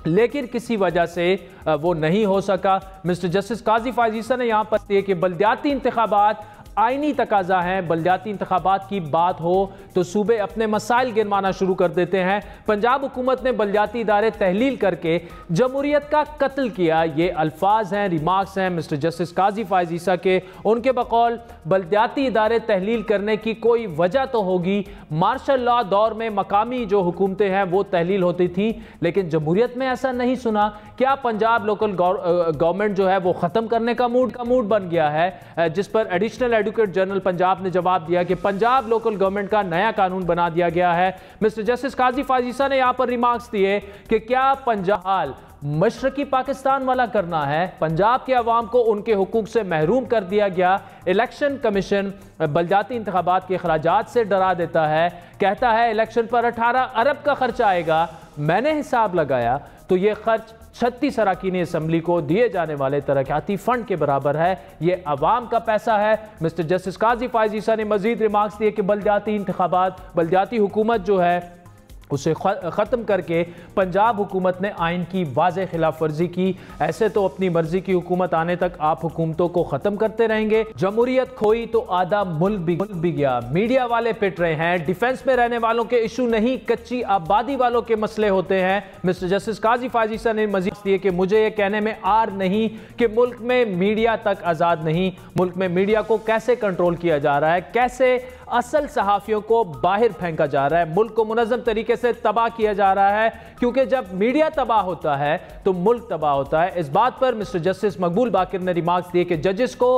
लेकिन किसी वजह से वो नहीं हो सका। मिस्टर जस्टिस काजी फायज ईसा ने यहां पर दिए कि बलदियाती इंतखाबात आईनी तकाजा है। बलदियाती इंतखाबात की बात हो तो सूबे अपने मसाइल गिनवाना शुरू कर देते हैं। पंजाब हुकूमत ने बलदियाती इदारे तहलील करके जमहूरियत का कत्ल किया। ये अल्फाज हैं, रिमार्क्स हैं मिस्टर जस्टिस काजी फायज ईसा के। उनके बकौल बलदियाती इदारे तहलील करने की कोई वजह तो होगी। मार्शल लॉ दौर में मकामी जो हुकूमतें हैं वो तहलील होती थी, लेकिन जमहूरियत में ऐसा नहीं सुना। क्या पंजाब लोकल गवर्नमेंट जो है वो ख़त्म करने का मूड बन गया है? जिस पर एडिशनल एडवोकेट जनरल पंजाब ने जवाब दिया कि पंजाब लोकल गवर्नमेंट का नया कानून बना दिया गया है। मिस्टर जस्टिस काजी फायज ईसा ने यहां पर रिमार्क्स दिए कि क्या पंजाब मशरकी पाकिस्तान वाला करना है? पंजाब के अवाम को उनके हुकूक से महरूम कर दिया गया। इलेक्शन कमीशन बलदियाती इंतखाबात के अखराजात से डरा देता है, कहता है इलेक्शन पर 18 अरब का खर्चा आएगा। मैंने हिसाब लगाया तो यह खर्च 36 अरकानी असम्बली को दिए जाने वाले तरक्याती फंड के बराबर है। यह अवाम का पैसा है। मिस्टर जस्टिस काजी फायज ईसा ने मजीद रिमार्क्स दिए कि बलदियाती इंतखाबात, बलदियाती हुकूमत जो है उसे ख़त्म करके पंजाब हुकूमत ने आइन की वाज़ेह खिलाफ वर्जी की। ऐसे तो अपनी मर्जी की हुकूमत आने तक आप हुकूमतों को ख़त्म करते रहेंगे। जमहूरियत खोई तो आधा मुल्क भी गया। मीडिया वाले पिट रहे हैं, डिफेंस में रहने वालों के इशू नहीं, कच्ची आबादी वालों के मसले होते हैं। मिस्टर जस्टिस काजी फायजी सा ने मजीद दिए कि मुझे ये कहने में आर नहीं कि मुल्क में मीडिया तक आज़ाद नहीं। मुल्क में मीडिया को कैसे कंट्रोल किया जा रहा है, कैसे असल सहाफ़ियों को बाहर फेंका जा रहा है, मुल्क को मुनज़्ज़म तरीके से तबाह किया जा रहा है, क्योंकि जब मीडिया तबाह होता है तो मुल्क तबाह होता है। इस बात पर मिस्टर जस्टिस मकबूल बाकिर ने रिमार्क्स दिए कि जजेस को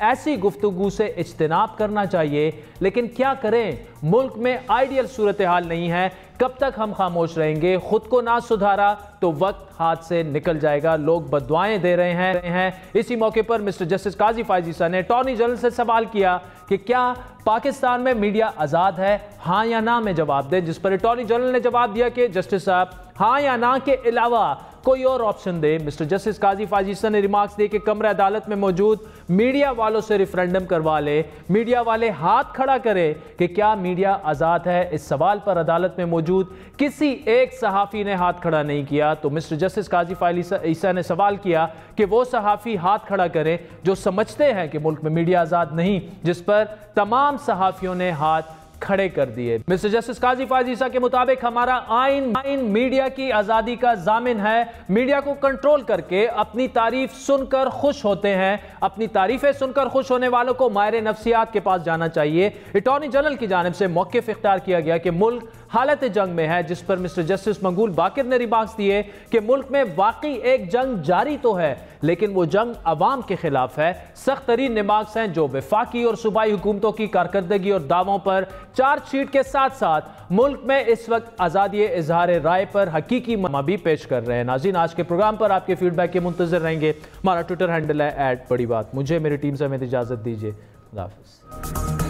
ऐसी गुफ्तगू से इज्तिनाब करना चाहिए, लेकिन क्या करें, मुल्क में आइडियल सूरत हाल नहीं है। कब तक हम खामोश रहेंगे? खुद को ना सुधारा तो वक्त हाथ से निकल जाएगा। लोग बददुआएं दे रहे हैं। इसी मौके पर मिस्टर जस्टिस काजी फायजी सा ने अटॉर्नी जनरल से सवाल किया कि क्या पाकिस्तान में मीडिया आज़ाद है, हाँ या ना में जवाब दें, जिस पर अटॉर्नी जनरल ने जवाब दिया कि जस्टिस साहब हाँ या ना के अलावा कोई और ऑप्शन दे। मिस्टर जस्टिस काजी फायजी सा ने रिमार्क्स दिए कि कमरे अदालत में मौजूद मीडिया वालों से रेफरेंडम करवा ले, मीडिया वाले हाथ खड़ा करें कि क्या मीडिया आज़ाद है। इस सवाल पर अदालत में मौजूद किसी एक सहाफ़ी ने हाथ खड़ा नहीं किया, तो मिस्टर जस्टिस काजी फायजी ने सवाल किया कि वो सहाफ़ी हाथ खड़ा करें जो समझते हैं कि मुल्क में मीडिया आज़ाद नहीं, जिस पर तमाम सहाफ़ियों ने हाथ खड़े कर दिए। मिस्टर जस्टिस काजी फायजी के मुताबिक हमारा आइन मीडिया की आज़ादी का जामिन है। मीडिया को कंट्रोल करके अपनी तारीफ सुनकर खुश होते हैं, अपनी तारीफें सुनकर खुश होने वालों को माहिर नफ्सियात के पास जाना चाहिए। अटॉर्नी जनरल की जानिब से मौक़िफ़ इख्तियार किया गया कि मुल्क हालत जंग में है, जिस पर मिस्टर जस्टिस मकबूल बाकिर ने रिमार्क्स दिए कि मुल्क में वाकई एक जंग जारी तो है, लेकिन वो जंग अवाम के खिलाफ है। सख्त तरीन रिमार्क्स हैं जो वफाकी और सूबाई हुकूमतों की कारकर्दगी और दावों पर चार्जशीट के साथ साथ मुल्क में इस वक्त आज़ादी इजहार राय पर हकीकी भी पेश कर रहे हैं। नाज़रीन, आज के प्रोग्राम पर आपके फीडबैक के मुंतज़िर रहेंगे। हमारा ट्विटर हैंडल है @बड़ी बात। मुझे मेरी टीम से इजाज़त दीजिए। खुदा हाफ़िज़।